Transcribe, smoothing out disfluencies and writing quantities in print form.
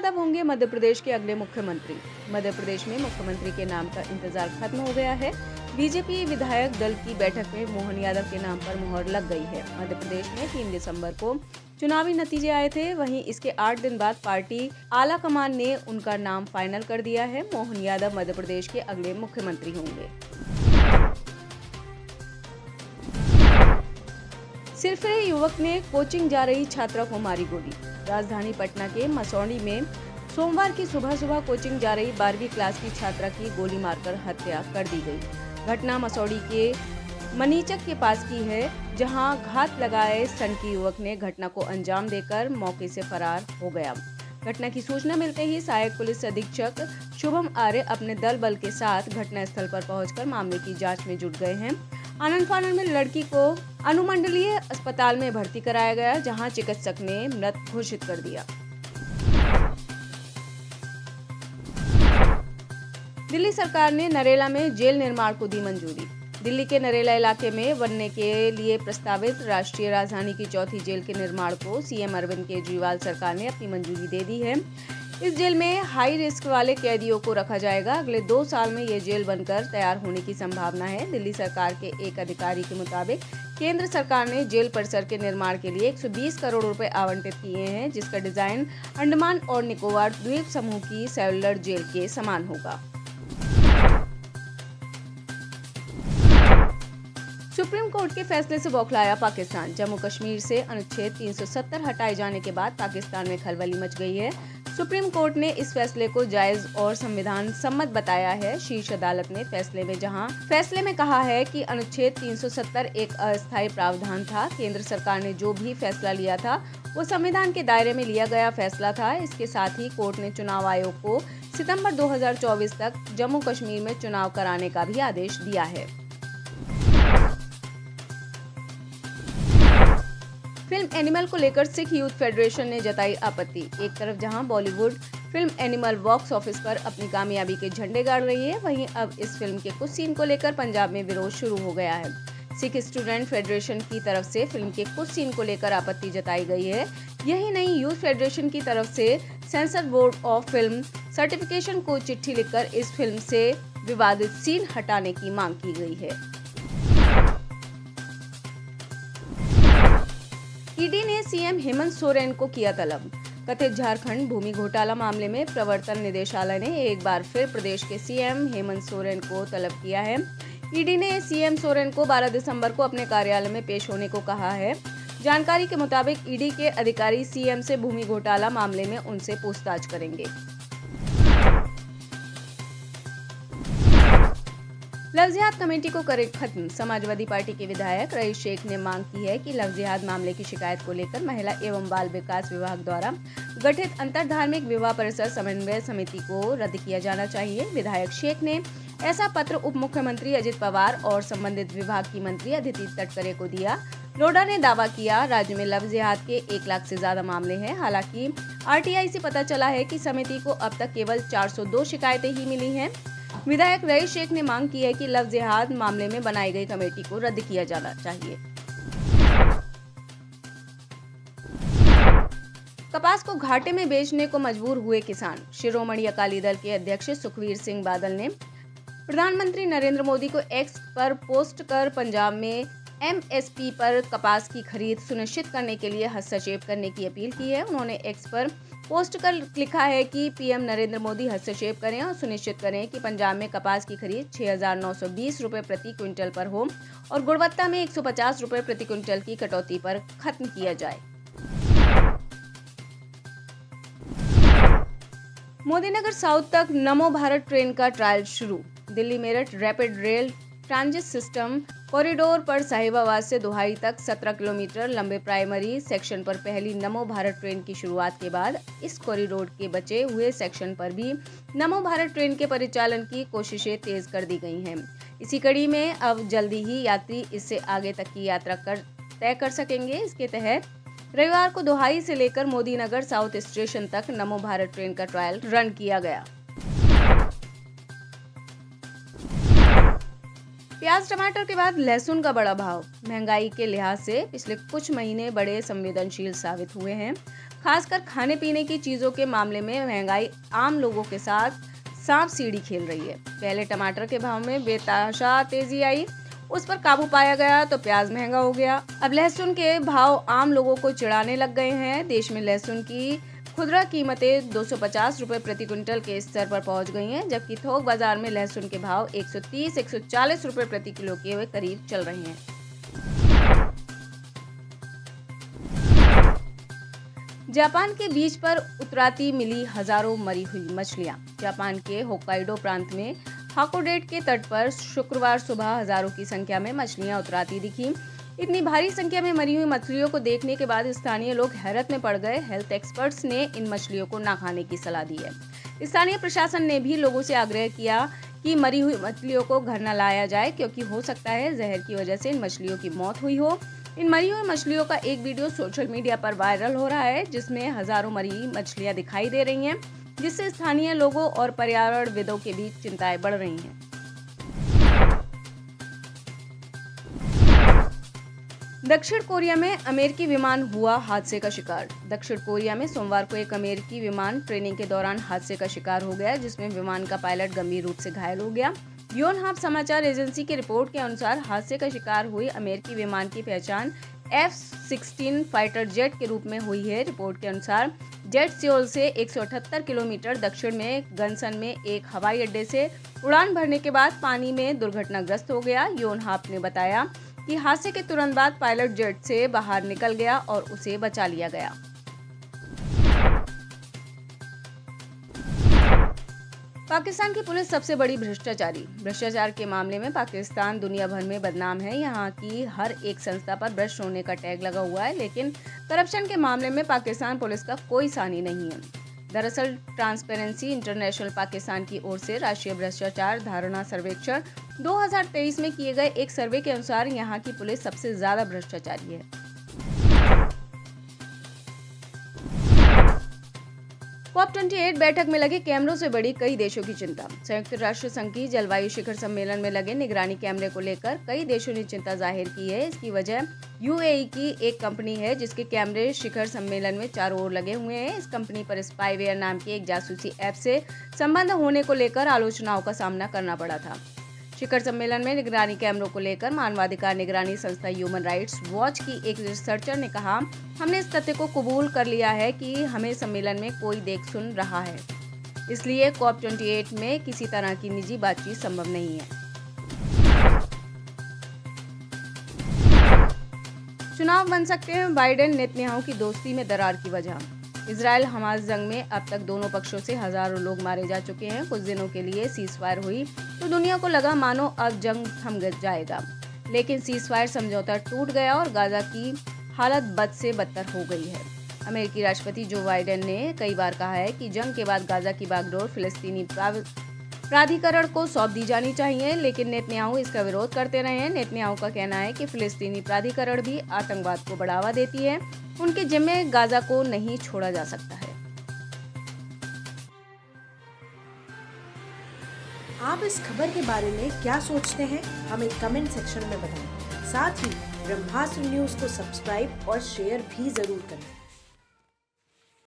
कब होंगे मध्य प्रदेश के अगले मुख्यमंत्री? मध्य प्रदेश में मुख्यमंत्री के नाम का इंतजार खत्म हो गया है। बीजेपी विधायक दल की बैठक में मोहन यादव के नाम पर मुहर लग गई है। मध्य प्रदेश में 3 दिसंबर को चुनावी नतीजे आए थे। वहीं इसके 8 दिन बाद पार्टी आला कमान ने उनका नाम फाइनल कर दिया है। मोहन यादव मध्य प्रदेश के अगले मुख्यमंत्री होंगे। सिरफिरे युवक ने कोचिंग जा रही छात्रा को मारी गोली। राजधानी पटना के मसौढ़ी में सोमवार की सुबह कोचिंग जा रही 12वीं क्लास की छात्रा की गोली मारकर हत्या कर दी गई। घटना मसौढ़ी के मनीचक के पास की है, जहां घात लगाए सनकी युवक ने घटना को अंजाम देकर मौके से फरार हो गया। घटना की सूचना मिलते ही सहायक पुलिस अधीक्षक शुभम आर्य अपने दल बल के साथ घटनास्थल पर पहुंचकर मामले की जांच में जुट गए हैं। आनन फानन में लड़की को अनुमंडलीय अस्पताल में भर्ती कराया गया, जहां चिकित्सक ने मृत घोषित कर दिया। दिल्ली सरकार ने नरेला में जेल निर्माण को दी मंजूरी। दिल्ली के नरेला इलाके में बनने के लिए प्रस्तावित राष्ट्रीय राजधानी की चौथी जेल के निर्माण को सीएम अरविंद केजरीवाल सरकार ने अपनी मंजूरी दे दी है। इस जेल में हाई रिस्क वाले कैदियों को रखा जाएगा। अगले 2 साल में ये जेल बनकर तैयार होने की संभावना है। दिल्ली सरकार के एक अधिकारी के मुताबिक केंद्र सरकार ने जेल परिसर के निर्माण के लिए 120 करोड़ रुपए आवंटित किए हैं, जिसका डिजाइन अंडमान और निकोबार द्वीप समूह की सेलुलर जेल के समान होगा। सुप्रीम कोर्ट के फैसले से बौखलाया पाकिस्तान। जम्मू कश्मीर से अनुच्छेद 370 हटाए जाने के बाद पाकिस्तान में खलबली मच गई है। सुप्रीम कोर्ट ने इस फैसले को जायज और संविधान सम्मत बताया है। शीर्ष अदालत ने फैसले में कहा है कि अनुच्छेद 370 एक अस्थायी प्रावधान था। केंद्र सरकार ने जो भी फैसला लिया था वो संविधान के दायरे में लिया गया फैसला था। इसके साथ ही कोर्ट ने चुनाव आयोग को सितंबर 2024 तक जम्मू कश्मीर में चुनाव कराने का भी आदेश दिया है। फिल्म एनिमल को लेकर सिख यूथ फेडरेशन ने जताई आपत्ति। एक तरफ जहां Bollywood film animal box office पर अपनी कामयाबी के झंडे गाड़ रही है, वहीं अब इस फिल्म के कुछ सीन को लेकर पंजाब में विरोध शुरू हो गया है। सिख स्टूडेंट फेडरेशन की तरफ से फिल्म के कुछ सीन को लेकर आपत्ति जताई गई है। यही नहीं, यूथ फेडरेशन की तरफ से sensor board of film certification को चिट्ठी लिखकर इस फिल्म से विवादित सीन हटाने की मांग की गई है। ईडी ने सीएम हेमंत सोरेन को किया तलब। कथित झारखंड भूमि घोटाला मामले में प्रवर्तन निदेशालय ने एक बार फिर प्रदेश के सीएम हेमंत सोरेन को तलब किया है। ईडी ने सीएम सोरेन को 12 दिसंबर को अपने कार्यालय में पेश होने को कहा है। जानकारी के मुताबिक ईडी के अधिकारी सीएम से भूमि घोटाला मामले में उनसे पूछताछ करेंगे। लव जिहाद कमेटी को करे खत्म। समाजवादी पार्टी के विधायक रईस शेख ने मांग की है कि लव जिहाद मामले की शिकायत को लेकर महिला एवं बाल विकास विभाग द्वारा गठित अंतरधार्मिक विवाह परिसर समन्वय समिति को रद्द किया जाना चाहिए। विधायक शेख ने ऐसा पत्र उप मुख्यमंत्री अजित पवार और संबंधित विभाग की मंत्री अदिति तटकरे को दिया। लोढ़ा ने दावा किया, राज्य में लव जिहाद के 1 लाख से ज्यादा मामले हैं। हालांकि आरटीआई से पता चला है कि समिति को अब तक केवल 402 शिकायतें ही मिली हैं। विधायक रईस शेख ने मांग की है कि लव जिहाद मामले में बनाई गई कमेटी को रद्द किया जाना चाहिए। कपास को घाटे में बेचने को मजबूर हुए किसान। शिरोमणि अकाली दल के अध्यक्ष सुखबीर सिंह बादल ने प्रधानमंत्री नरेंद्र मोदी को एक्स पर पोस्ट कर पंजाब में एमएसपी पर कपास की खरीद सुनिश्चित करने के लिए हस्तक्षेप करने की अपील की है। उन्होंने एक्स पर पोस्ट कर लिखा है कि पीएम नरेंद्र मोदी हस्तक्षेप करें और सुनिश्चित करें कि पंजाब में कपास की खरीद 6,920 रुपए प्रति क्विंटल पर हो और गुणवत्ता में 150 रुपए प्रति क्विंटल की कटौती पर खत्म किया जाए। मोदीनगर साउथ तक नमो भारत ट्रेन का ट्रायल शुरू। Delhi Meerut rapid rail transit system corridor पर साहिबाबाद से दोहाई तक 17 किलोमीटर लंबे प्राइमरी सेक्शन पर पहली नमो भारत ट्रेन की शुरुआत के बाद इस कॉरिडोर के बचे हुए सेक्शन पर भी नमो भारत ट्रेन के परिचालन की कोशिशें तेज कर दी गई हैं। इसी कड़ी में अब जल्दी ही यात्री इससे आगे तक की यात्रा तय कर सकेंगे। इसके तहत रविवार को दोहाई से लेकर मोदीनगर साउथ स्टेशन तक नमो भारत ट्रेन का ट्रायल रन किया गया। प्याज टमाटर के बाद लहसुन का बड़ा भाव। महंगाई के लिहाज से पिछले कुछ महीने बड़े संवेदनशील साबित हुए हैं। खासकर खाने पीने की चीजों के मामले में महंगाई आम लोगों के साथ सांप सीढ़ी खेल रही है। पहले टमाटर के भाव में बेतहाशा तेजी आई, उस पर काबू पाया गया तो प्याज महंगा हो गया। अब लहसुन के भाव आम लोगों को चिढ़ाने लग गए हैं। देश में लहसुन की खुदरा कीमतें 250 रुपए प्रति क्विंटल के स्तर पर पहुंच गई हैं, जबकि थोक बाजार में लहसुन के भाव 130-140 रुपए प्रति किलो के करीब चल रहे हैं। जापान के बीच पर उतराती मिली हजारों मरी हुई मछलियां। जापान के होक्काइडो प्रांत में हाकोडेट के तट पर शुक्रवार सुबह हजारों की संख्या में मछलियां उतराती दिखी। इतनी भारी संख्या में मरी हुई मछलियों को देखने के बाद स्थानीय लोग हैरत में पड़ गए। हेल्थ एक्सपर्ट्स ने इन मछलियों को ना खाने की सलाह दी है। स्थानीय प्रशासन ने भी लोगों से आग्रह किया कि मरी हुई मछलियों को घर न लाया जाए, क्योंकि हो सकता है जहर की वजह से इन मछलियों की मौत हुई हो। इन मरी हुई मछलियों का एक वीडियो सोशल मीडिया पर वायरल हो रहा है, जिसमें हजारों मरी मछलियां दिखाई दे रही हैं, जिससे स्थानीय लोगों और पर्यावरणविदों के बीच चिंताएं बढ़ रही हैं। दक्षिण कोरिया में अमेरिकी विमान हुआ हादसे का शिकार। दक्षिण कोरिया में सोमवार को एक अमेरिकी विमान ट्रेनिंग के दौरान हादसे का शिकार हो गया, जिसमें विमान का पायलट गंभीर रूप से घायल हो गया। योनहाप समाचार एजेंसी की रिपोर्ट के अनुसार हादसे का शिकार हुई अमेरिकी विमान की पहचान F-16 फाइटर जेट के रूप में हुई है। रिपोर्ट के अनुसार जेट सियोल से 178 किलोमीटर दक्षिण में गनसन में एक हवाई अड्डे से उड़ान भरने के बाद पानी में दुर्घटनाग्रस्त हो गया। योनहाप ने बताया कि हादसे के तुरंत बाद पायलट जेट से बाहर निकल गया और उसे बचा लिया गया। पाकिस्तान की पुलिस सबसे बड़ी भ्रष्टाचारी। भ्रष्टाचार के मामले में पाकिस्तान दुनिया भर में बदनाम है। यहाँ की हर एक संस्था पर भ्रष्ट होने का टैग लगा हुआ है, लेकिन करप्शन के मामले में पाकिस्तान पुलिस का कोई सानी नहीं है। दरअसल ट्रांसपेरेंसी इंटरनेशनल पाकिस्तान की ओर से राष्ट्रीय भ्रष्टाचार धारणा सर्वेक्षण 2023 में किए गए एक सर्वे के अनुसार यहाँ की पुलिस सबसे ज्यादा भ्रष्टाचारी है। COP28 बैठक में लगे कैमरों से बड़ी कई देशों की चिंता। संयुक्त राष्ट्र संघ की जलवायु शिखर सम्मेलन में लगे निगरानी कैमरे को लेकर कई देशों ने चिंता जाहिर की है। इसकी वजह UAE की एक कंपनी है, जिसके कैमरे शिखर सम्मेलन में चारों ओर लगे हुए हैं। इस कंपनी पर स्पाईवेयर नाम की एक जासूसी ऐप से संबंध होने को लेकर आलोचनाओं का सामना करना पड़ा था। शिखर सम्मेलन में निगरानी कैमरों को लेकर मानवाधिकार निगरानी संस्था ह्यूमन राइट्स वॉच की एक रिसर्चर ने कहा, हमने इस तथ्य को कबूल कर लिया है कि हमें सम्मेलन में कोई देख सुन रहा है, इसलिए COP28 में किसी तरह की निजी बातचीत संभव नहीं है। चुनाव बन सकते हैं बाइडेन नेतन्याहू की दोस्ती में दरार की वजह। इजराइल हमास जंग में अब तक दोनों पक्षों से हजारों लोग मारे जा चुके हैं। कुछ दिनों के लिए सीजफायर हुई तो दुनिया को लगा मानो अब जंग थम जाएगा, लेकिन सीजफायर समझौता टूट गया और गाजा की हालत बद से बदतर हो गई है। अमेरिकी राष्ट्रपति जो बाइडेन ने कई बार कहा है कि जंग के बाद गाजा की बागडोर फिलिस्तीनी प्राधिकरण को सौंप दी जानी चाहिए, लेकिन नेतन्याहू इसका विरोध करते रहे हैं। नेतन्याहू का कहना है कि फिलिस्तीनी प्राधिकरण भी आतंकवाद को बढ़ावा देती है, उनके जिम्मे गाजा को नहीं छोड़ा जा सकता है। आप इस खबर के बारे में क्या सोचते हैं, हमें कमेंट सेक्शन में बताएं। साथ ही ब्रह्मास्त्र न्यूज को सब्सक्राइब और शेयर भी जरूर करें।